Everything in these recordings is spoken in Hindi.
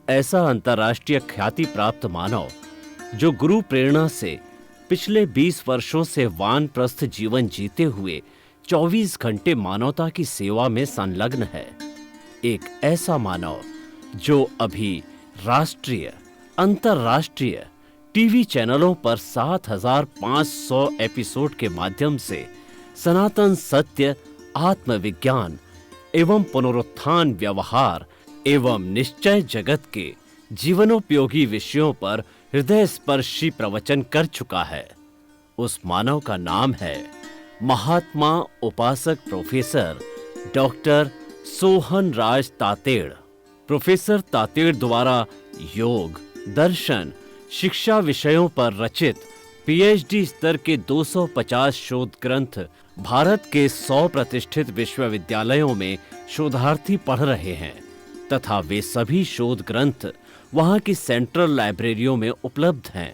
ऐसा अंतर्राष्ट्रीय ख्याति प्राप्त मानव जो गुरु प्रेरणा से पिछले 20 वर्षों से वानप्रस्थ जीवन जीते हुए 24 घंटे मानवता की सेवा में संलग्न है। एक ऐसा मानव जो अभी राष्ट्रीय, अंतर्राष्ट्रीय टीवी चैनलों पर 7,500 एपिसोड के माध्यम से सनातन सत्य, आत्मविज्ञान एवं पुनरुत्थान व्यवहार एवं निश्चय जगत के जीवनोपयोगी विषयों पर हृदय स्पर्शी प्रवचन कर चुका है। उस मानव का नाम है महात्मा उपासक प्रोफेसर डॉक्टर सोहन राज तातेड़। प्रोफेसर तातेड़ द्वारा योग, दर्शन, शिक्षा विषयों पर रचित पीएचडी स्तर के 250 शोध ग्रंथ भारत के 100 प्रतिष्ठित विश्वविद्यालयों में शोधार्थी पढ़ रहे हैं तथा वे सभी शोध ग्रंथ वहां की सेंट्रल लाइब्रेरियों में उपलब्ध हैं।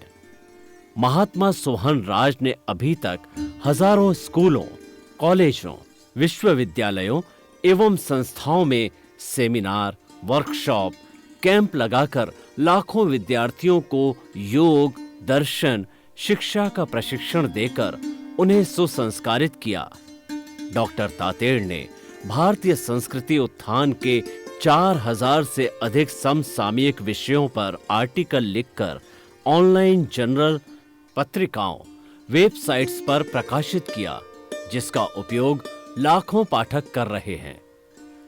महात्मा सोहन राज ने अभी तक हजारों स्कूलों, कॉलेजों, विश्वविद्यालयों एवं संस्थाओं में सेमिनार, वर्कशॉप, कैंप लगाकर लाखों विद्यार्थियों को योग, दर्शन, शिक्षा का प्रशिक्षण देकर उन्हें सुसंस्कारित किया। डॉक्टर तातेड़ ने भारतीय संस्कृति उत्थान के 4,000 से अधिक समसामयिक विषयों पर आर्टिकल लिखकर ऑनलाइन जर्नल, पत्रिकाओं, वेबसाइट्स पर प्रकाशित किया, जिसका उपयोग लाखों पाठक कर रहे हैं।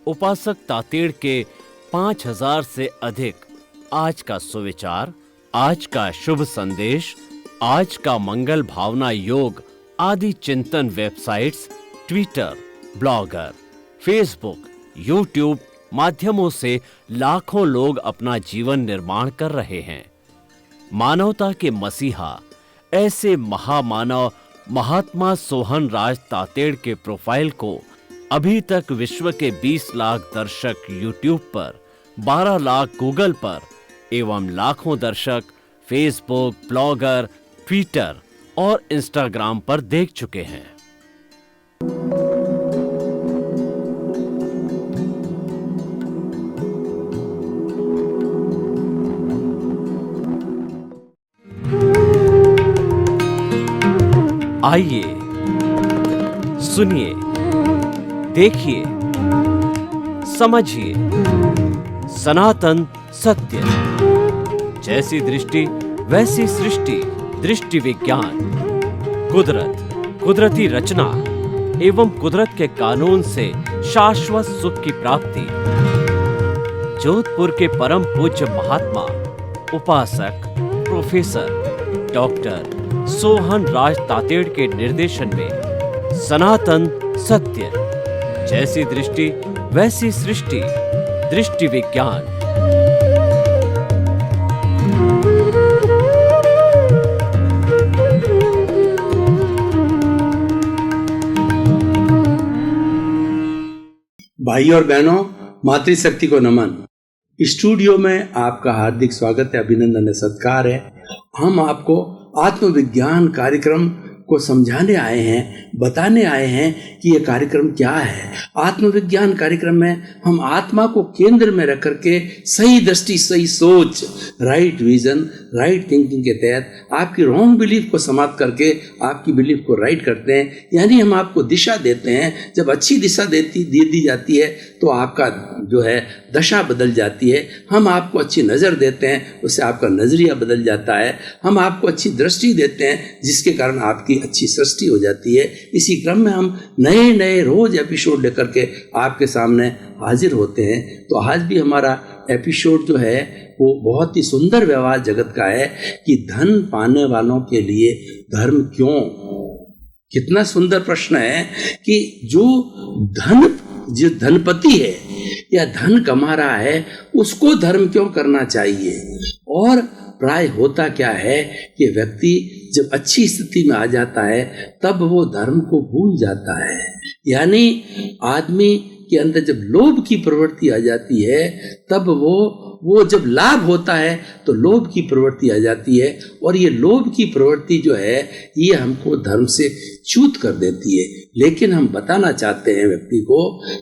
उपासक तातेड़ के 5,000 से अधिक आज का सुविचार, आज का शुभ संदेश, आज का मंगल भावना योग आदि चिंतन websites, Twitter, blogger, Facebook, YouTube माध्यमों से लाखों लोग अपना जीवन निर्माण कर रहे हैं। मानवता के मसीहा ऐसे महामानव महात्मा सोहन राज तातेड़ के प्रोफाइल को अभी तक विश्व के 20 लाख दर्शक यूट्यूब पर, 12 लाख गूगल पर एवं लाखों दर्शक फेसबुक, ब्लॉगर, ट्विटर और इंस्टाग्राम पर देख चुके हैं। आइए, सुनिए, देखिए, समझिए सनातन सत्य। जैसी दृष्टि वैसी सृष्टि, दृष्टि विज्ञान, कुदरत, कुदरती रचना एवं कुदरत के कानून से शाश्वत सुख की प्राप्ति। जोधपुर के परम पूज्य महात्मा उपासक प्रोफेसर डॉक्टर सोहन राज तातेड़ के निर्देशन में सनातन सत्य, जैसी दृष्टि वैसी सृष्टि, दृष्टि विज्ञान। भाई और बहनों, मातृशक्ति को नमन। स्टूडियो में आपका हार्दिक स्वागत है, अभिनंदन है, सत्कार है। हम आपको आत्मविज्ञान कार्यक्रम को समझाने आए हैं, बताने आए हैं कि ये कार्यक्रम क्या है। आत्मविज्ञान कार्यक्रम में हम आत्मा को केंद्र में रख करके सही दृष्टि, सही सोच, राइट विजन, राइट थिंकिंग के तहत आपकी रॉन्ग बिलीफ को समाप्त करके आपकी बिलीफ को राइट करते हैं। यानी हम आपको दिशा देते हैं। जब अच्छी दिशा दे दी जाती है तो आपका जो है दशा बदल जाती है। हम आपको अच्छी नज़र देते हैं, उससे आपका नज़रिया बदल जाता है। हम आपको अच्छी दृष्टि देते हैं, जिसके कारण आपकी अच्छी सृष्टि हो जाती है। इसी क्रम में हम नए नए रोज एपिसोड लेकर के आपके सामने हाजिर होते हैं। तो आज भी हमारा एपिसोड जो है वो बहुत ही सुंदर व्यवहार जगत का है कि धन पाने वालों के लिए धर्म क्यों। कितना सुंदर प्रश्न है कि जो धनपति है या धन कमा रहा है उसको धर्म क्यों करना चाहिए। और प्राय होता क्या है कि व्यक्ति जब अच्छी स्थिति में आ जाता है तब वो धर्म को भूल जाता है। यानी आदमी कि अंदर जब लोभ की प्रवृत्ति आ जाती है, तब वो जब लाभ होता है तो लोभ की प्रवृत्ति आ जाती है, और ये लोभ की प्रवृत्ति जो है ये हमको धर्म से च्युत कर देती है। लेकिन हम बताना चाहते हैं व्यक्ति को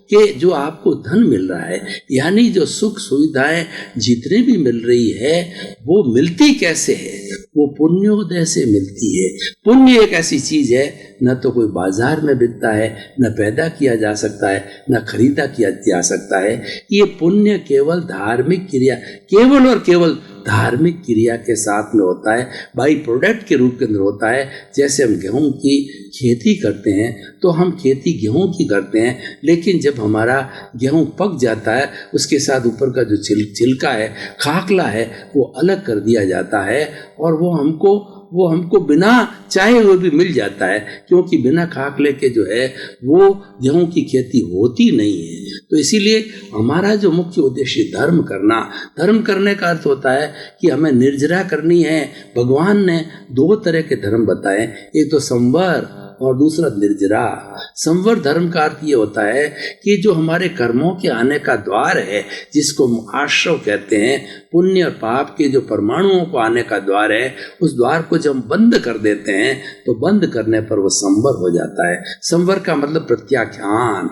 कि जो आपको धन मिल रहा है, यानी जो सुख सुविधाएं जितनी भी मिल रही है, वो मिलती कैसे है? वो पुण्योदय से मिलती है। पुण्य एक ऐसी चीज है, न तो कोई बाजार में बिकता है, न पैदा किया जा सकता है, न खरीदा किया जा सकता है। ये पुण्य केवल धार्मिक क्रिया, केवल और केवल धार्मिक क्रिया के साथ में होता है, बाई प्रोडक्ट के रूप के अंदर होता है। जैसे हम गेहूं की खेती करते हैं तो हम खेती गेहूं की करते हैं, लेकिन जब हमारा गेहूं पक जाता है, उसके साथ ऊपर का जो छिलका है, खाकला है, वो अलग कर दिया जाता है, और वो हमको बिना चाहे हुए भी मिल जाता है, क्योंकि बिना खाकले के जो है वो गेहूं की खेती होती नहीं है। तो इसीलिए हमारा जो मुख्य उद्देश्य धर्म करने का अर्थ होता है कि हमें निर्जरा करनी है। भगवान ने 2 तरह के धर्म बताए, एक तो संवर और दूसरा निर्जरा। संवर धर्म का अर्थ ये होता है कि जो हमारे कर्मों के आने का द्वार है, जिसको आश्रव कहते हैं, पुण्य और पाप के जो परमाणुओं को आने का द्वार है, उस द्वार को जब हम बंद कर देते हैं तो बंद करने पर वो संवर हो जाता है। संवर का मतलब प्रत्याख्यान।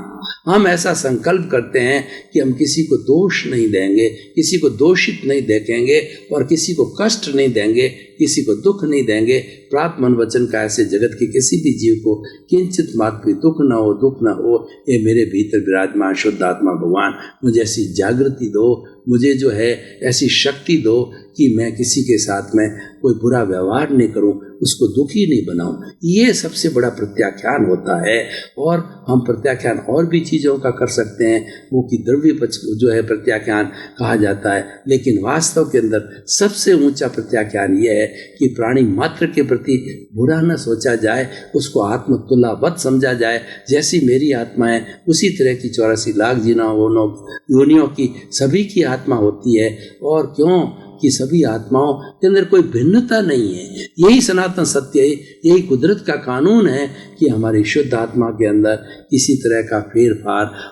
हम ऐसा संकल्प करते हैं कि हम किसी को दोष नहीं देंगे, किसी को दोषित नहीं देखेंगे, और किसी को कष्ट नहीं देंगे, किसी को दुख नहीं देंगे। प्राप्त मन वचन का ऐसे जगत के किसी भी जीव को किंचित मात्र भी दुख न हो। ये मेरे भीतर विराजमान शुद्ध आत्मा भगवान मुझे ऐसी जागृति दो, मुझे जो है ऐसी शक्ति दो कि मैं किसी के साथ में कोई बुरा व्यवहार नहीं करूं, उसको दुखी नहीं बनाऊं। ये सबसे बड़ा प्रत्याख्यान होता है। और हम प्रत्याख्यान और भी चीज़ों का कर सकते हैं, वो कि द्रव्य पक्ष जो है प्रत्याख्यान कहा जाता है, लेकिन वास्तव के अंदर सबसे ऊंचा प्रत्याख्यान ये है कि प्राणी मात्र के प्रति बुरा न सोचा जाए, उसको आत्मतुल्यवत समझा जाए। जैसी मेरी आत्मा है उसी तरह की 84 लाख योनियों की सभी की आत्मा होती है। और क्यों कि सभी आत्माओं के अंदर कोई भिन्नता नहीं है। यही सनातन सत्य है, यही कुदरत का कानून है कि हमारी शुद्ध आत्मा के अंदर किसी तरह का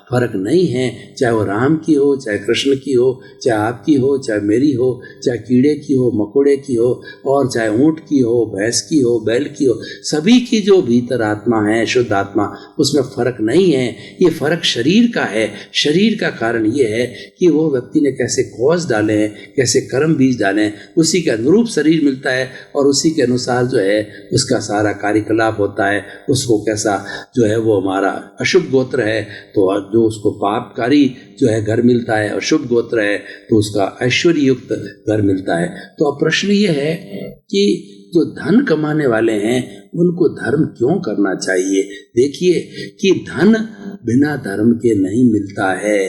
फर्क नहीं है, चाहे वो राम की हो, चाहे कृष्ण की हो, चाहे आपकी हो, चाहे मेरी हो, चाहे कीड़े की हो, मकोड़े की हो, और चाहे ऊंट की हो, भैंस की हो, बैल की हो, सभी की जो भीतर आत्मा है, शुद्ध आत्मा, उसमें फर्क नहीं है। ये फर्क शरीर का है। शरीर का कारण ये है कि वो व्यक्ति ने कैसे कॉज डाले हैं, कैसे कर्म बीज डाले हैं, उसी के अनुरूप शरीर मिलता है, और उसी के अनुसार जो है उसका सारा कार्यकलाप होता है। उसको कैसा जो है वो हमारा अशुभ गोत्र है तो जो उसको पापकारी जो है घर मिलता है, और शुभ गोत्र है तो उसका ऐश्वर्य युक्त घर मिलता है। तो अब प्रश्न ये है कि जो धन कमाने वाले हैं उनको धर्म क्यों करना चाहिए? देखिए कि धन बिना धर्म के नहीं मिलता है।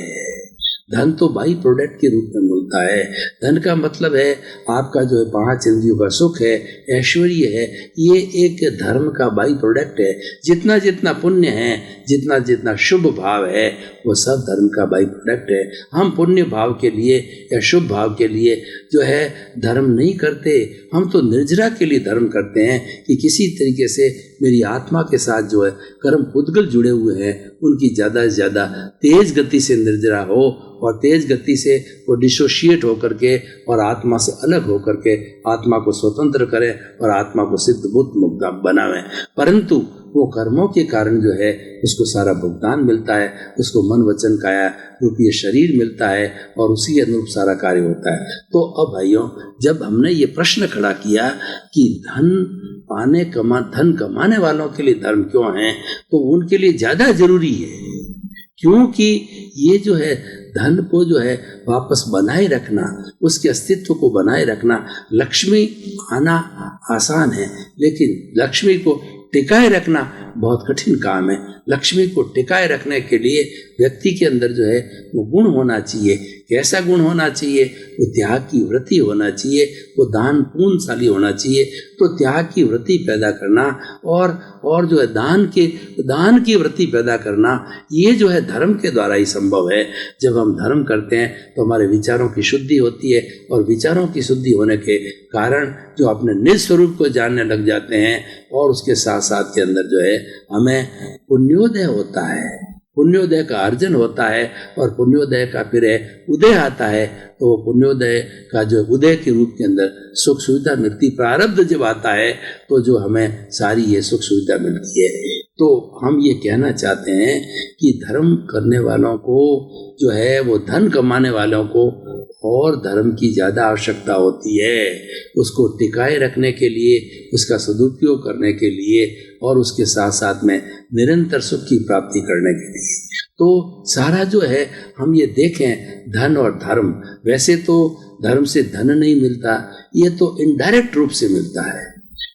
धन तो बाई प्रोडक्ट के रूप में मिलता है। धन का मतलब है आपका जो है 5 इंद्रियों का सुख है, ऐश्वर्य है, ये एक धर्म का बाई प्रोडक्ट है। जितना जितना पुण्य है, जितना जितना शुभ भाव है, वो सब धर्म का बाई प्रोडक्ट है। हम पुण्य भाव के लिए या शुभ भाव के लिए जो है धर्म नहीं करते, हम तो निर्जरा के लिए धर्म करते हैं कि किसी तरीके से मेरी आत्मा के साथ जो है कर्म पुद्गल जुड़े हुए हैं, उनकी ज़्यादा से ज़्यादा तेज गति से निर्जरा हो, और तेज गति से वो डिसोशिएट होकर के और आत्मा से अलग होकर के आत्मा को स्वतंत्र करें और आत्मा को सिद्ध बुद्ध मुक्त बनावें। परंतु वो कर्मों के कारण जो है उसको सारा भुगतान मिलता है, उसको मन वचन काया रूपीय शरीर मिलता है, और उसी के अनुरूप सारा कार्य होता है। तो अब भाइयों, जब हमने ये प्रश्न खड़ा किया कि धन कमाने वालों के लिए धर्म क्यों है, तो उनके लिए ज़्यादा जरूरी है, क्योंकि ये जो है धन को जो है वापस बनाए रखना, उसके अस्तित्व को बनाए रखना। लक्ष्मी आना आसान है, लेकिन लक्ष्मी को टिकाए रखना बहुत कठिन काम है। लक्ष्मी को टिकाए रखने के लिए व्यक्ति के अंदर जो है वो गुण होना चाहिए। कैसा गुण होना चाहिए? वो त्याग की वृत्ति होना चाहिए, वो दान पूर्णशाली होना चाहिए। तो त्याग की वृत्ति पैदा करना और जो है दान की वृत्ति पैदा करना, ये जो है धर्म के द्वारा ही संभव है। जब हम धर्म करते हैं तो हमारे विचारों की शुद्धि होती है, और विचारों की शुद्धि होने के कारण जो अपने निज स्वरूप को जानने लग जाते हैं, और उसके साथ साथ के अंदर जो है हमें पुण्योदय होता है। पुण्योदय का अर्जन होता है और पुण्योदय का फिर उदय आता है, तो पुण्योदय का जो उदय के रूप के अंदर सुख सुविधा मिलती, प्रारब्ध जब आता है तो जो हमें सारी ये सुख सुविधा मिलती है। तो हम ये कहना चाहते हैं कि धर्म करने वालों को जो है वो धन कमाने वालों को और धर्म की ज़्यादा आवश्यकता होती है, उसको टिकाए रखने के लिए, उसका सदुपयोग करने के लिए और उसके साथ साथ में निरंतर सुख की प्राप्ति करने के लिए। तो सारा जो है हम ये देखें धन और धर्म, वैसे तो धर्म से धन नहीं मिलता, ये तो इनडायरेक्ट रूप से मिलता है।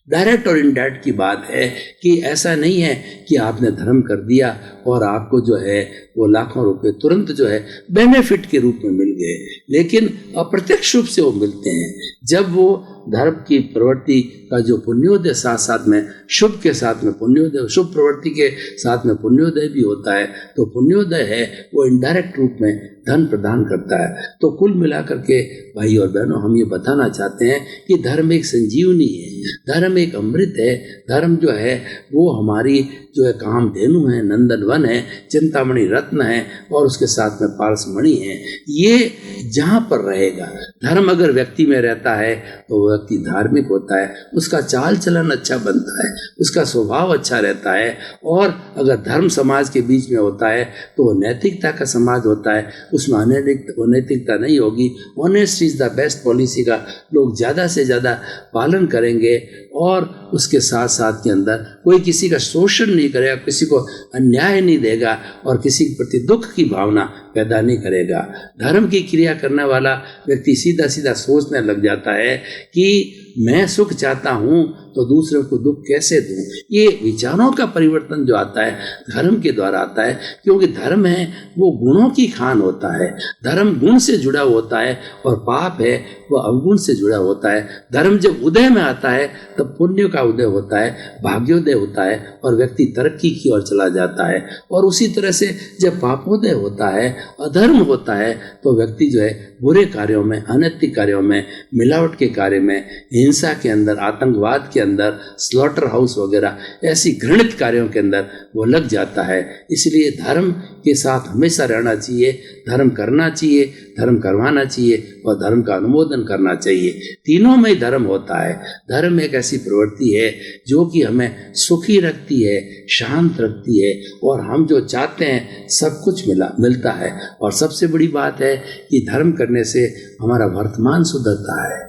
डायरेक्ट और इनडायरेक्ट की बात है कि ऐसा नहीं है कि आपने धर्म कर दिया और आपको जो है वो लाखों रुपए तुरंत जो है बेनिफिट के रूप में मिल गए, लेकिन अप्रत्यक्ष रूप से वो मिलते हैं जब वो धर्म की प्रवृत्ति का जो पुण्योदय साथ साथ में शुभ के साथ में पुण्योदय, शुभ प्रवृत्ति के साथ में पुण्योदय भी होता है, तो पुण्योदय है वो इनडायरेक्ट रूप में धन प्रदान करता है। तो कुल मिलाकर के भाई और बहनों हम ये बताना चाहते हैं कि धर्म एक संजीवनी है, धर्म एक अमृत है, धर्म जो है वो हमारी जो है कामधेनु है, नंदनवन है, चिंतामणि रत्न है और उसके साथ में पारसमणि है। ये जहाँ पर रहेगा, धर्म अगर व्यक्ति में रहता है तो व्यक्ति धार्मिक होता है, उसका चाल चलन अच्छा बनता है, उसका स्वभाव अच्छा रहता है, और अगर धर्म समाज के बीच में होता है तो वो नैतिकता का समाज होता है, उसमें अनैतिकता नहीं होगी। Honest is the best policy का लोग ज़्यादा से ज़्यादा पालन करेंगे और उसके साथ साथ के अंदर कोई किसी का शोषण नहीं करेगा, किसी को अन्याय नहीं देगा और किसी के प्रति दुख की भावना पैदा नहीं करेगा। धर्म की क्रिया करने वाला व्यक्ति सीधा सीधा सोचने लग जाता है कि मैं सुख चाहता हूँ तो दूसरों को दुख कैसे दूँ। ये विचारों का परिवर्तन जो आता है धर्म के द्वारा आता है, क्योंकि धर्म है वो गुणों की खान होता है, धर्म गुण से जुड़ा होता है और पाप है वो अवगुण से जुड़ा होता है। धर्म जब उदय में आता है तब पुण्य का उदय होता है, भाग्योदय होता है और व्यक्ति तरक्की की ओर चला जाता है। और उसी तरह से जब पापोदय होता है, अधर्म होता है, तो व्यक्ति जो है बुरे कार्यों में, अनैतिक कार्यों में, मिलावट के कार्य में, हिंसा के अंदर, आतंकवाद के अंदर, स्लॉटर हाउस वगैरह ऐसी घृणित कार्यों के अंदर वो लग जाता है। इसलिए धर्म के साथ हमेशा रहना चाहिए, धर्म करना चाहिए, धर्म करवाना चाहिए और धर्म का अनुमोदन करना चाहिए। तीनों में ही धर्म होता है। धर्म एक ऐसी प्रवृत्ति है जो कि हमें सुखी रखती है, शांत रखती है और हम जो चाहते हैं सब कुछ मिलता है। और सबसे बड़ी बात है कि धर्म करने से हमारा वर्तमान सुधरता है।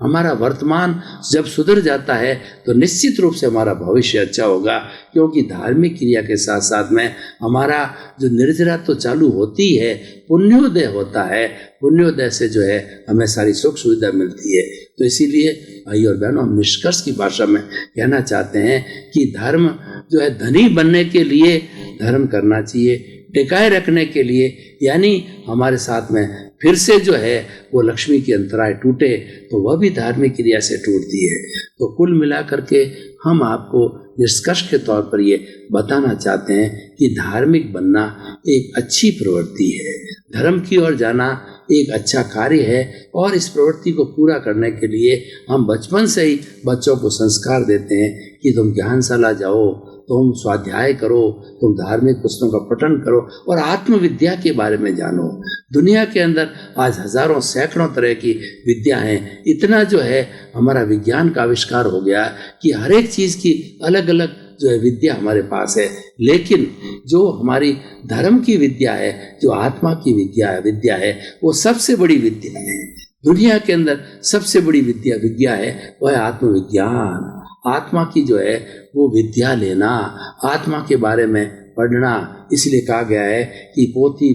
हमारा वर्तमान जब सुधर जाता है तो निश्चित रूप से हमारा भविष्य अच्छा होगा, क्योंकि धार्मिक क्रिया के साथ साथ में हमारा जो निर्जरा तो चालू होती है, पुण्योदय होता है, पुण्योदय से जो है हमें सारी सुख सुविधा मिलती है। तो इसीलिए भाई और बहनों हम निष्कर्ष की भाषा में कहना चाहते हैं कि धर्म जो है धनी बनने के लिए धर्म करना चाहिए, टिकाए रखने के लिए, यानी हमारे साथ में फिर से जो है वो लक्ष्मी की अंतराय टूटे तो वह भी धार्मिक क्रिया से टूटती है। तो कुल मिलाकर के हम आपको निष्कर्ष के तौर पर ये बताना चाहते हैं कि धार्मिक बनना एक अच्छी प्रवृत्ति है, धर्म की ओर जाना एक अच्छा कार्य है और इस प्रवृत्ति को पूरा करने के लिए हम बचपन से ही बच्चों को संस्कार देते हैं कि तुम ज्ञानशाला जाओ, तुम स्वाध्याय करो, तुम धार्मिक पुस्तकों का पठन करो और आत्मविद्या के बारे में जानो। दुनिया के अंदर आज हजारों सैकड़ों तरह की विद्या हैं, इतना जो है हमारा विज्ञान का आविष्कार हो गया कि हर एक चीज़ की अलग अलग जो है विद्या हमारे पास है, लेकिन जो हमारी धर्म की विद्या है, जो आत्मा की विद्या है वो सबसे बड़ी विद्या है। दुनिया के अंदर सबसे बड़ी विद्या है वह आत्मविज्ञान। आत्मा की जो है वो विद्या लेना, आत्मा के बारे में पढ़ना। इसलिए कहा गया है कि पोती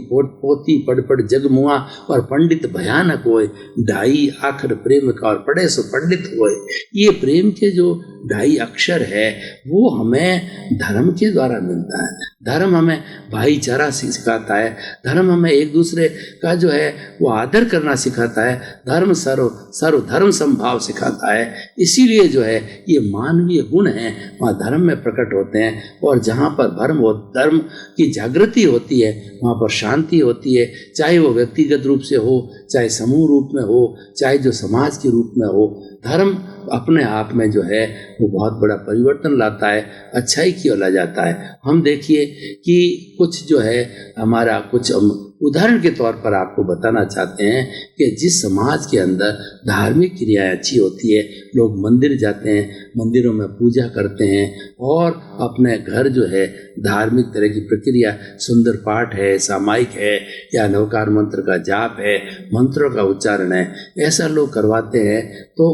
पढ़ पढ़ जग मुआ और पंडित भयानक होए, ढाई आखर प्रेम का और पढ़े सो पंडित होए। ये प्रेम के जो ढाई अक्षर है वो हमें धर्म के द्वारा मिलता है। धर्म हमें भाईचारा सिखाता है, धर्म हमें एक दूसरे का जो है वो आदर करना सिखाता है, धर्म सर्व धर्म संभाव सिखाता है। इसीलिए जो है ये मानवीय गुण हैं वहाँ धर्म में प्रकट होते हैं। और जहाँ पर धर्म की जागृति होती है वहाँ पर शांति होती है, चाहे वो व्यक्तिगत रूप से हो, चाहे समूह रूप में हो, चाहे जो समाज के रूप में हो। धर्म अपने आप में जो है वो बहुत बड़ा परिवर्तन लाता है, अच्छाई की ओर ला जाता है। हम देखिए कि कुछ जो है हमारा कुछ उदाहरण के तौर पर आपको बताना चाहते हैं कि जिस समाज के अंदर धार्मिक क्रियाएं अच्छी होती है, लोग मंदिर जाते हैं, मंदिरों में पूजा करते हैं और अपने घर जो है धार्मिक तरह की प्रक्रिया, सुंदर पाठ है, सामायिक है या नवकार मंत्र का जाप है, मंत्रों का उच्चारण है, ऐसा लोग करवाते हैं तो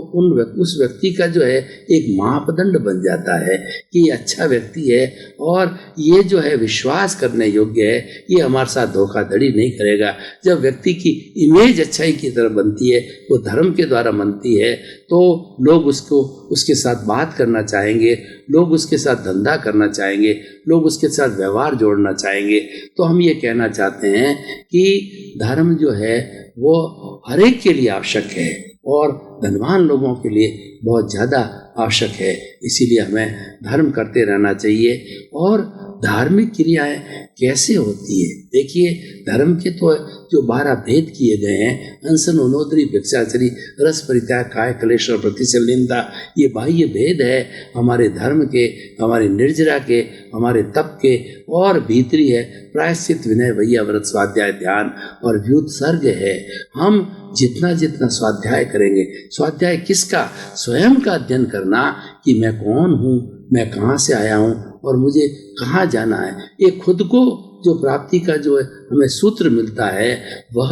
उस व्यक्ति का जो है एक मापदंड बन जाता है कि अच्छा व्यक्ति है और ये जो है विश्वास करने योग्य है, ये हमारे साथ धोखाधड़ी नहीं करेगा। जब व्यक्ति की इमेज अच्छाई की तरफ बनती है, वो धर्म के द्वारा बनती है, तो लोग उसके साथ बात करना चाहेंगे, लोग उसके साथ धंधा करना चाहेंगे, लोग उसके साथ व्यवहार जोड़ना चाहेंगे। तो हम ये कहना चाहते हैं कि धर्म जो है वो हर एक के लिए आवश्यक है और धनवान लोगों के लिए बहुत ज़्यादा आवश्यक है। इसीलिए हमें धर्म करते रहना चाहिए। और धार्मिक क्रियाएं कैसे होती है? देखिए, धर्म के तो जो 12 भेद किए गए हैं, अनशन, उनोदरी, भिक्षाचरी, रस परित्याग, काय क्लेश और प्रतिशलिनता, ये बाह्य भेद है हमारे धर्म के, हमारे निर्जरा के, हमारे तप के, और भीतरी है प्रायश्चित, विनय, वैया, व्रत, स्वाध्याय, ध्यान और व्युत्सर्ग है। हम जितना जितना स्वाध्याय करेंगे, स्वाध्याय किसका? स्वयं का अध्ययन करना कि मैं कौन हूँ, मैं कहाँ से आया हूँ और मुझे कहाँ जाना है। ये खुद को जो प्राप्ति का जो हमें सूत्र मिलता है वह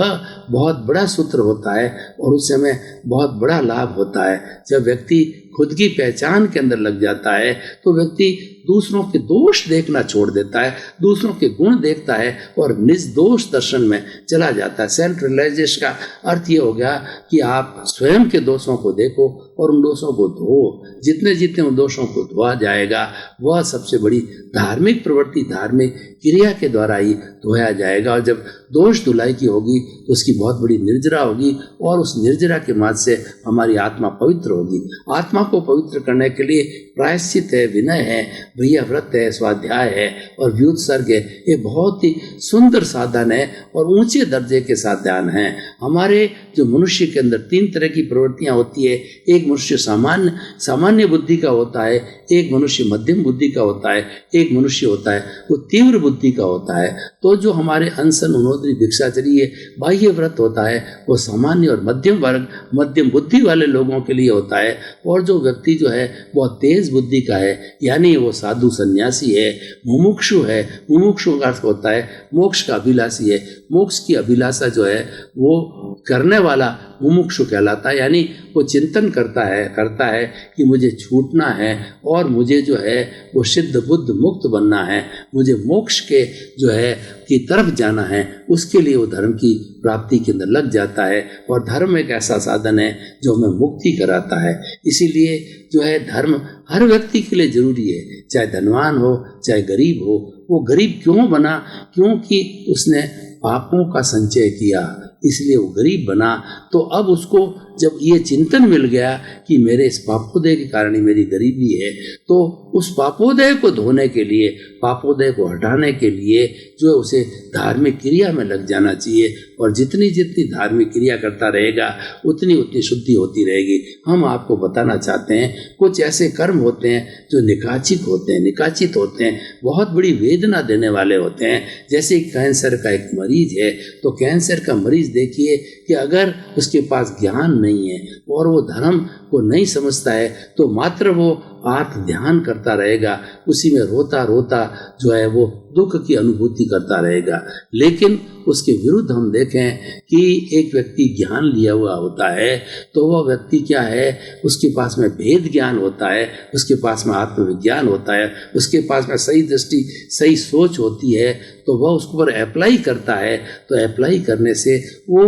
बहुत बड़ा सूत्र होता है और उससे हमें बहुत बड़ा लाभ होता है। जब व्यक्ति खुद की पहचान के अंदर लग जाता है तो व्यक्ति दूसरों के दोष देखना छोड़ देता है, दूसरों के गुण देखता है और निर्दोष दर्शन में चला जाता है। सेल्फ रियलाइजेशन का अर्थ ये हो गया कि आप स्वयं के दोषों को देखो और उन दोषों को धो। जितने जितने उन दोषों को धोआ जाएगा वह सबसे बड़ी धार्मिक प्रवृत्ति, धार्मिक क्रिया के द्वारा ही धोया जाएगा। और जब दोष धुलाई की होगी तो उसकी बहुत बड़ी निर्जरा होगी और उस निर्जरा के माध्यम से हमारी आत्मा पवित्र होगी। आत्मा को पवित्र करने के लिए प्रायश्चित है, विनय है, भैया व्रत है, स्वाध्याय है और व्युत्सर्ग है। ये बहुत ही सुंदर साधन है और ऊंचे दर्जे के साधन हैं। हमारे जो मनुष्य के अंदर 3 तरह की प्रवृत्तियां होती है। एक मनुष्य सामान्य बुद्धि का होता है, एक मनुष्य मध्यम बुद्धि का होता है, एक मनुष्य होता है वो तीव्र बुद्धि का होता है। तो जो हमारे अनशन, उनोदरी, भिक्षाचरी, ये बाह्य व्रत होता है वो सामान्य और मध्यम वर्ग, मध्यम बुद्धि वाले लोगों के लिए होता है। और जो व्यक्ति जो है बहुत तेज बुद्धि का है, यानी वो साधु सन्यासी है, मुमुक्षु है, मुमुक्षु का अर्थ होता है मोक्ष का अभिलाषी है। मोक्ष की अभिलाषा जो है वो करने वाला मुमुक्षु कहलाता है, यानी वो चिंतन करता है कि मुझे छूटना है और मुझे जो है वो सिद्ध बुद्ध मुक्त बनना है, मुझे मोक्ष के जो है की तरफ जाना है। उसके लिए वो धर्म की प्राप्ति के अंदर लग जाता है और धर्म एक ऐसा साधन है जो हमें मुक्ति कराता है। इसीलिए जो है धर्म हर व्यक्ति के लिए जरूरी है, चाहे धनवान हो चाहे गरीब हो। वो गरीब क्यों बना? क्योंकि उसने पापों का संचय किया, इसलिए वो गरीब बना। तो अब उसको जब ये चिंतन मिल गया कि मेरे इस पापोदय के कारण ही मेरी गरीबी है, तो उस पापोदय को धोने के लिए, पापोदय को हटाने के लिए जो उसे धार्मिक क्रिया में लग जाना चाहिए। और जितनी जितनी धार्मिक क्रिया करता रहेगा उतनी उतनी शुद्धि होती रहेगी। हम आपको बताना चाहते हैं कुछ ऐसे कर्म होते हैं जो निकाचित होते हैं, बहुत बड़ी वेदना देने वाले होते हैं। जैसे कैंसर का एक मरीज है, तो कैंसर का मरीज देखिए कि अगर उसके पास ज्ञान नहीं है और वो धर्म को नहीं समझता है तो मात्र वो आत्म ध्यान करता रहेगा, उसी में रोता रोता जो है वो दुख की अनुभूति करता रहेगा। लेकिन उसके विरुद्ध हम देखें कि एक व्यक्ति ज्ञान लिया हुआ होता है तो वह व्यक्ति क्या है, उसके पास में भेद ज्ञान होता है, उसके पास में आत्मविज्ञान होता है, उसके पास में सही दृष्टि, सही सोच होती है, तो वह उसको पर अप्लाई करता है। तो अप्लाई करने से वो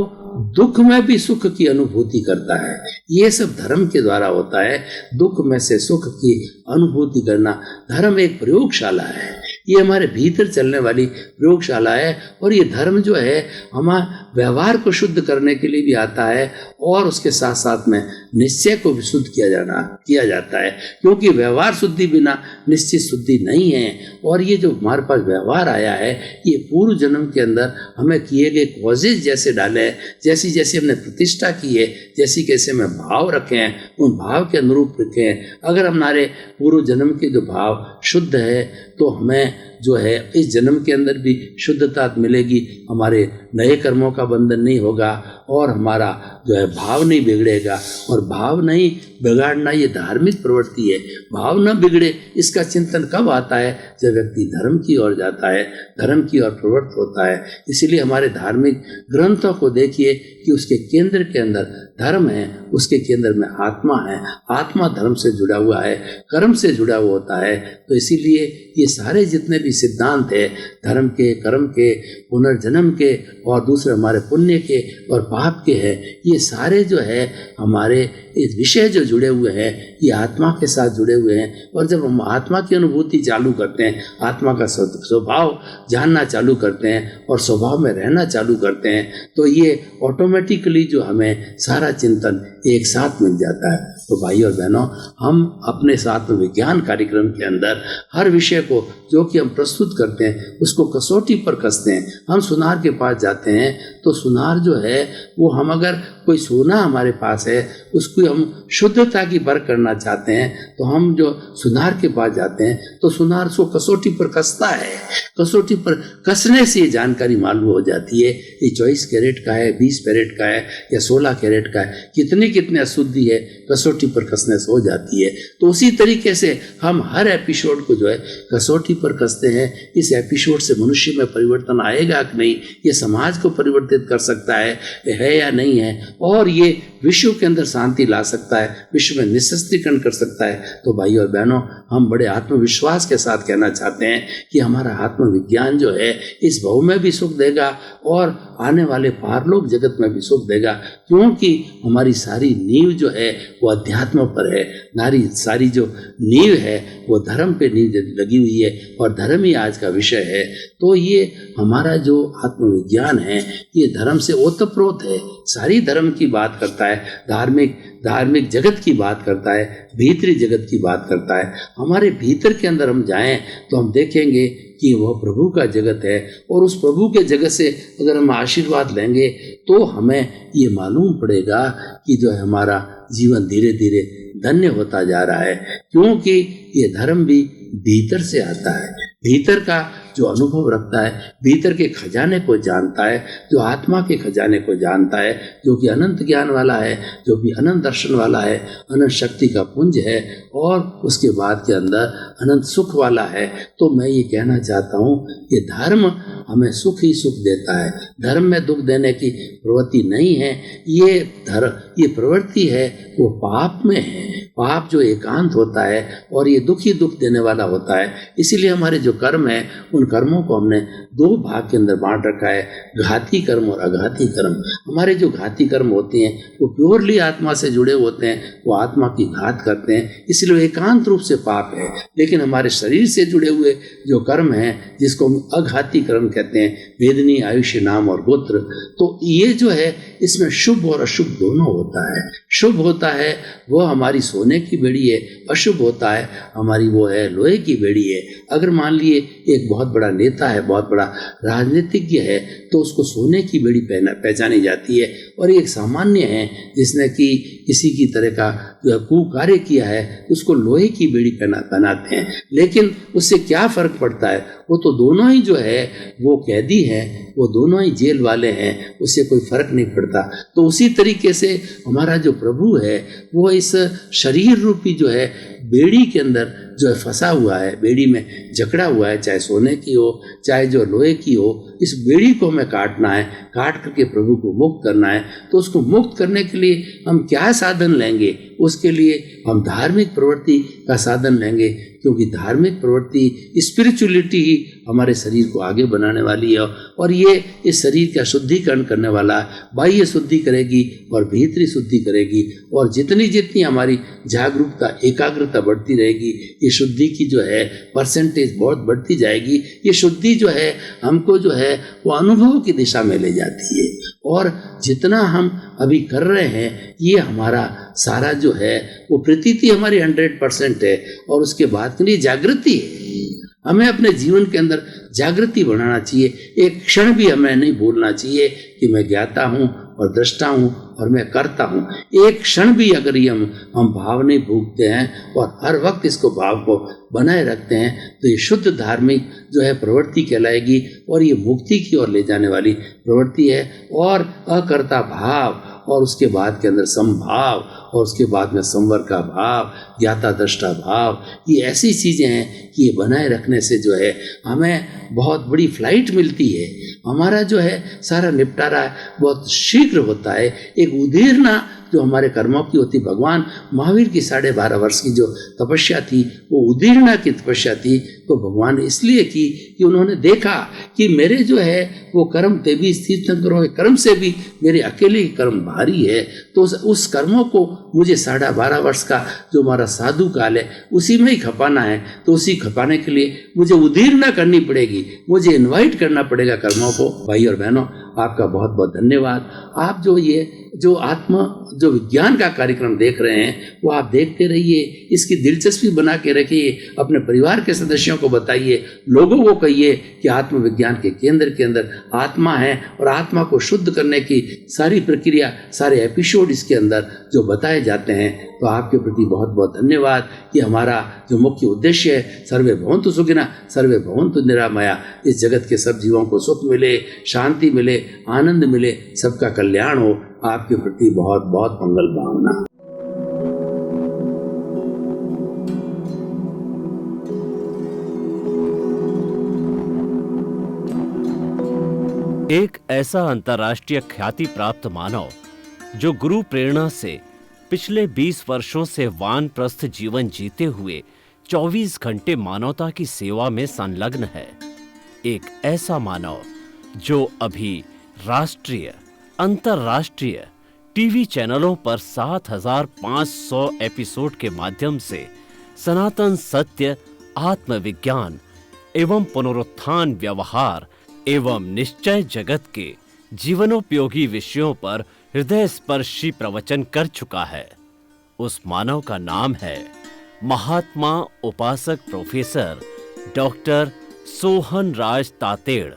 दुख में भी सुख की अनुभूति करता है। ये सब धर्म के द्वारा होता है। दुख में से सुख की अनुभूति करना, धर्म एक प्रयोगशाला है। ये हमारे भीतर चलने वाली प्रयोगशाला है। और ये धर्म जो है हमारे व्यवहार को शुद्ध करने के लिए भी आता है और उसके साथ साथ में निश्चय को भी शुद्ध किया जाता है, क्योंकि व्यवहार शुद्धि बिना निश्चित शुद्धि नहीं है। और ये जो हमारे पास व्यवहार आया है ये पूर्व जन्म के अंदर हमें किए गए कॉजेज जैसे डाले हैं, जैसी जैसी हमने प्रतिष्ठा की है, जैसी कैसे हमें भाव रखे हैं उन भाव के अनुरूप रखे हैं। अगर हमारे पूर्व जन्म के जो भाव शुद्ध है तो हमें जो है इस जन्म के अंदर भी शुद्धता मिलेगी, हमारे नए कर्मों का बंधन नहीं होगा और हमारा जो है भाव नहीं बिगड़ेगा। और भाव नहीं बिगाड़ना ये धार्मिक प्रवृत्ति है। भाव न बिगड़े इसका चिंतन कब आता है? जब व्यक्ति धर्म की ओर जाता है, धर्म की ओर प्रवृत्त होता है। इसीलिए हमारे धार्मिक ग्रंथों को देखिए कि उसके केंद्र के अंदर धर्म है, उसके केंद्र में आत्मा है। आत्मा धर्म से जुड़ा हुआ है, कर्म से जुड़ा हुआ होता है। तो इसीलिए ये सारे जितने भी सिद्धांत है धर्म के, कर्म के, पुनर्जन्म के और दूसरे हमारे पुण्य के और पाप के हैं, ये सारे जो है हमारे इस विषय जो जुड़े हुए हैं ये आत्मा के साथ जुड़े हुए हैं। और जब हम आत्मा की अनुभूति चालू करते हैं, आत्मा का स्वभाव जानना चालू करते हैं और स्वभाव में रहना चालू करते हैं, तो ये ऑटोमेटिकली जो हमें सारा चिंतन एक साथ मिल जाता है। तो भाई और बहनों, हम अपने साथ में विज्ञान कार्यक्रम के अंदर हर विषय को जो कि हम प्रस्तुत करते हैं उसको कसौटी पर कसते हैं। हम सुनार के पास जाते हैं तो सुनार जो है वो, हम अगर कोई सोना हमारे पास है उसको हम शुद्धता की परख करना चाहते हैं तो हम जो सुनार के पास जाते हैं तो सुनार उसको कसौटी पर कसता है। कसौटी पर कसने से ये जानकारी मालूम हो जाती है ये 24 कैरेट का है, 20 कैरेट का है या 16 कैरेट का है, कितनी अशुद्धि है कसौटी पर कसने से हो जाती है। तो उसी तरीके से हम हर एपिसोड को जो है कसौटी पर कसते हैं। इस एपिसोड से मनुष्य में परिवर्तन आएगा कि नहीं, ये समाज को परिवर्तित कर सकता है या नहीं है, और ये विश्व के अंदर शांति ला सकता है, विश्व में निःशस्त्रीकरण कर सकता है। तो भाई और बहनों, हम बड़े आत्मविश्वास के साथ कहना चाहते हैं कि हमारा आत्मविज्ञान जो है इस भव में भी सुख देगा और आने वाले पारलोक जगत में भी सुख देगा, क्योंकि हमारी सारी नींव जो है वो अध्यात्म पर है। सारी जो नींव है वो धर्म पे नींव लगी हुई है और धर्म ही आज का विषय है। तो ये हमारा जो आत्मविज्ञान है ये धर्म से ओतप्रोत है, सारी धर्म की बात करता है, धार्मिक जगत की बात करता है, भीतरी जगत की बात करता है। हमारे भीतर के अंदर हम जाएं तो हम देखेंगे कि वह प्रभु का जगत है, और उस प्रभु के जगत से अगर हम आशीर्वाद लेंगे तो हमें ये मालूम पड़ेगा कि जो है हमारा जीवन धीरे धीरे धन्य होता जा रहा है, क्योंकि ये धर्म भी भीतर से आता है। भीतर का जो अनुभव रखता है, भीतर के खजाने को जानता है, जो आत्मा के खजाने को जानता है, जो कि अनंत ज्ञान वाला है, जो कि अनंत दर्शन वाला है, अनंत शक्ति का पुंज है और उसके बाद के अंदर अनंत सुख वाला है। तो मैं ये कहना चाहता हूँ कि धर्म हमें सुख ही सुख देता है, धर्म में दुख देने की प्रवृत्ति नहीं है। ये प्रवृत्ति है वो पाप में है। पाप जो एकांत होता है और ये दुख ही दुख देने वाला होता है। इसीलिए हमारे जो कर्म है उन कर्मों को हमने दो भाग के अंदर बांट रखा है, घाती कर्म और अघाती कर्म। हमारे जो घाती कर्म होते हैं वो प्योरली आत्मा से जुड़े होते हैं, वो आत्मा की घात करते हैं, इसलिए एकांत रूप से पाप है। लेकिन हमारे शरीर से जुड़े हुए जो कर्म हैं जिसको हम अघाती कर्म कहते हैं, वेदनी, आयुष्य, नाम और गोत्र, तो ये जो है इसमें शुभ और अशुभ दोनों होता है। शुभ होता है वो हमारी सोने की बेड़ी है, अशुभ होता है हमारी वो है लोहे की बेड़ी है। अगर मान लिए एक बहुत बड़ा नेता है, बहुत बड़ा राजनीतिज्ञ है, तो उसको सोने की बेड़ी पहचानी जाती है, और एक सामान्य है जिसने कि किसी की तरह का कुकार्य किया है उसको लोहे की बेड़ी पहनाते हैं। लेकिन उससे क्या फर्क पड़ता है? वो तो दोनों ही जो है वो कैदी हैं, वो दोनों ही जेल वाले हैं, उससे कोई फर्क नहीं पड़ता। तो उसी तरीके से हमारा जो प्रभु है वो इस शरीर रूपी जो है बेड़ी के अंदर जो है फंसा हुआ है, बेड़ी में जकड़ा हुआ है, चाहे सोने की हो चाहे जो लोहे की हो। इस बेड़ी को हमें काटना है, काट करके प्रभु को मुक्त करना है। तो उसको मुक्त करने के लिए हम क्या साधन लेंगे? उसके लिए हम धार्मिक प्रवृत्ति का साधन लेंगे, क्योंकि धार्मिक प्रवृत्ति, स्पिरिचुअलिटी ही हमारे शरीर को आगे बनाने वाली है और ये इस शरीर का शुद्धिकरण करने वाला है। बाह्य शुद्धि करेगी और भीतरी शुद्धि करेगी और जितनी जितनी हमारी जागरूकता, एकाग्रता बढ़ती रहेगी, ये शुद्धि की जो है परसेंटेज बहुत बढ़ती जाएगी। ये शुद्धि जो है हमको जो है वो अनुभव की दिशा में ले जाती है और जितना हम अभी कर रहे हैं ये हमारा सारा जो है वो प्रतीति हमारी 100% है और उसके बाद के लिए जागृति है। हमें अपने जीवन के अंदर जागृति बढ़ाना चाहिए। एक क्षण भी हमें नहीं भूलना चाहिए कि मैं ज्ञाता हूँ और दृष्टा हूँ और मैं करता हूँ। एक क्षण भी अगर ये हम भाव नहीं भूलते हैं और हर वक्त इसको भाव को बनाए रखते हैं तो ये शुद्ध धार्मिक जो है प्रवृत्ति कहलाएगी और ये मुक्ति की ओर ले जाने वाली प्रवृत्ति है। और अकर्ता भाव और उसके बाद के अंदर समभाव और उसके बाद में संवर का भाव, ज्ञाता दृष्टा भाव, ये ऐसी चीज़ें हैं कि ये बनाए रखने से जो है हमें बहुत बड़ी फ्लाइट मिलती है। हमारा जो है सारा निपटारा बहुत शीघ्र होता है। एक उदीरना जो हमारे कर्मों की होती, भगवान महावीर की 12.5 वर्ष की जो तपस्या थी वो उदीरना की तपस्या थी। तो भगवान इसलिए की कि उन्होंने देखा कि मेरे जो है वो कर्म तेबीस तीर्थंकरों के कर्म से भी मेरे अकेले ही कर्म भारी है। तो उस कर्मों को मुझे 12.5 वर्ष का जो हमारा साधु काल है उसी में ही खपाना है। तो उसी खपाने के लिए मुझे उदीरना करनी पड़ेगी, मुझे इन्वाइट करना पड़ेगा कर्मों को। भाई और बहनों, आपका बहुत बहुत धन्यवाद। आप जो जो विज्ञान का कार्यक्रम देख रहे हैं वो आप देखते रहिए, इसकी दिलचस्पी बना के रखिए, अपने परिवार के सदस्यों को बताइए, लोगों को कहिए कि आत्मविज्ञान के केंद्र के अंदर आत्मा है और आत्मा को शुद्ध करने की सारी प्रक्रिया, सारे एपिसोड इसके अंदर जो बताए जाते हैं। तो आपके प्रति बहुत बहुत धन्यवाद कि हमारा जो मुख्य उद्देश्य है सर्वे भवन्तु सुखिनः सर्वे भवन्तु निरामया, इस जगत के सब जीवों को सुख मिले, शांति मिले, आनंद मिले, सबका कल्याण हो। आपके प्रति बहुत बहुत मंगल भावना। एक ऐसा अंतर्राष्ट्रीय ख्याति प्राप्त मानव जो गुरु प्रेरणा से पिछले 20 वर्षों से वानप्रस्थ जीवन जीते हुए 24 घंटे मानवता की सेवा में संलग्न है। एक ऐसा मानव जो अभी राष्ट्रीय, अंतर्राष्ट्रीय टीवी चैनलों पर 7,500 एपिसोड के माध्यम से सनातन सत्य, आत्मविज्ञान एवं पुनरुत्थान, व्यवहार एवं निश्चय जगत के जीवनोपयोगी विषयों पर हृदय स्पर्शी प्रवचन कर चुका है। उस मानव का नाम है महात्मा उपासक प्रोफेसर डॉक्टर सोहन राज तातेड़।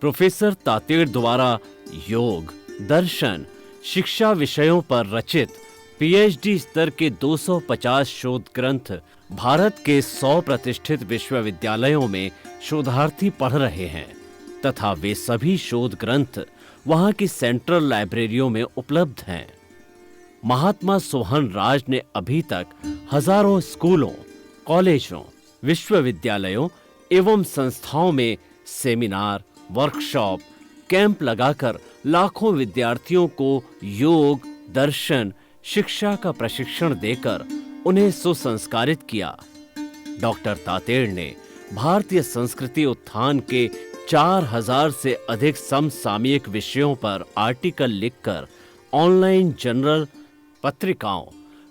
प्रोफेसर तातेड़ द्वारा योग, दर्शन, शिक्षा विषयों पर रचित पीएचडी स्तर के 250 शोध ग्रंथ भारत के 100 प्रतिष्ठित विश्वविद्यालयों में शोधार्थी पढ़ रहे हैं तथा वे सभी शोध ग्रंथ वहां की सेंट्रल लाइब्रेरियों में उपलब्ध हैं। महात्मा सोहन राज ने अभी तक हजारों स्कूलों, कॉलेजों, विश्वविद्यालयों एवं संस्थाओं में सेमिनार, वर्कशॉप, कैंप लगाकर लाखों विद्यार्थियों को योग, दर्शन, शिक्षा का प्रशिक्षण देकर उन्हें सुसंस्कारित किया। डॉक्टर तातेड़ ने भारतीय संस्कृति उत्थान के 4000 से अधिक समसामयिक विषयों पर आर्टिकल लिखकर ऑनलाइन जर्नल, पत्रिकाओं,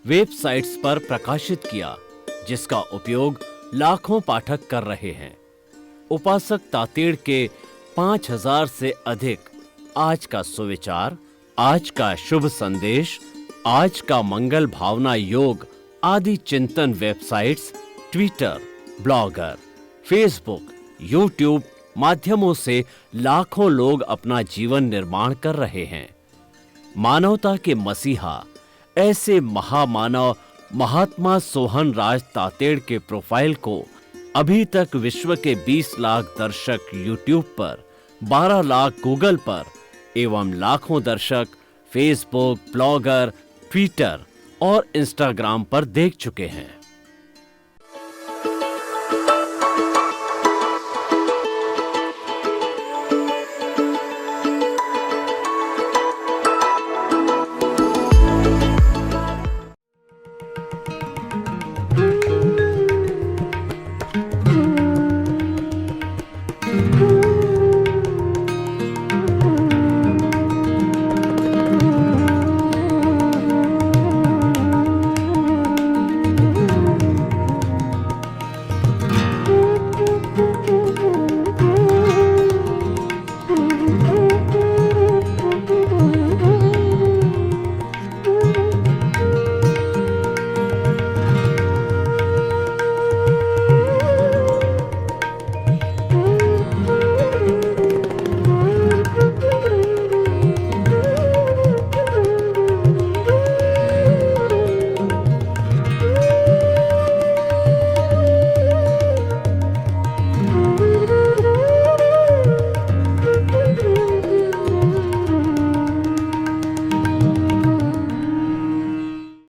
वेबसाइट्स पर प्रकाशित किया, जिसका उपयोग लाखों पाठक कर रहे हैं। उपासक तातेड़ के 5000 से अधिक आज का सुविचार, आज का शुभ संदेश, आज का मंगल भावना योग आदि चिंतन websites, Twitter, blogger, Facebook, YouTube माध्यमों से लाखों लोग अपना जीवन निर्माण कर रहे हैं। मानवता के मसीहा ऐसे महामानव महात्मा सोहन राज तातेड़ के प्रोफाइल को अभी तक विश्व के 20 लाख दर्शक यूट्यूब पर, 12 लाख गूगल पर एवं लाखों दर्शक फेसबुक, ब्लॉगर, ट्विटर और इंस्टाग्राम पर देख चुके हैं।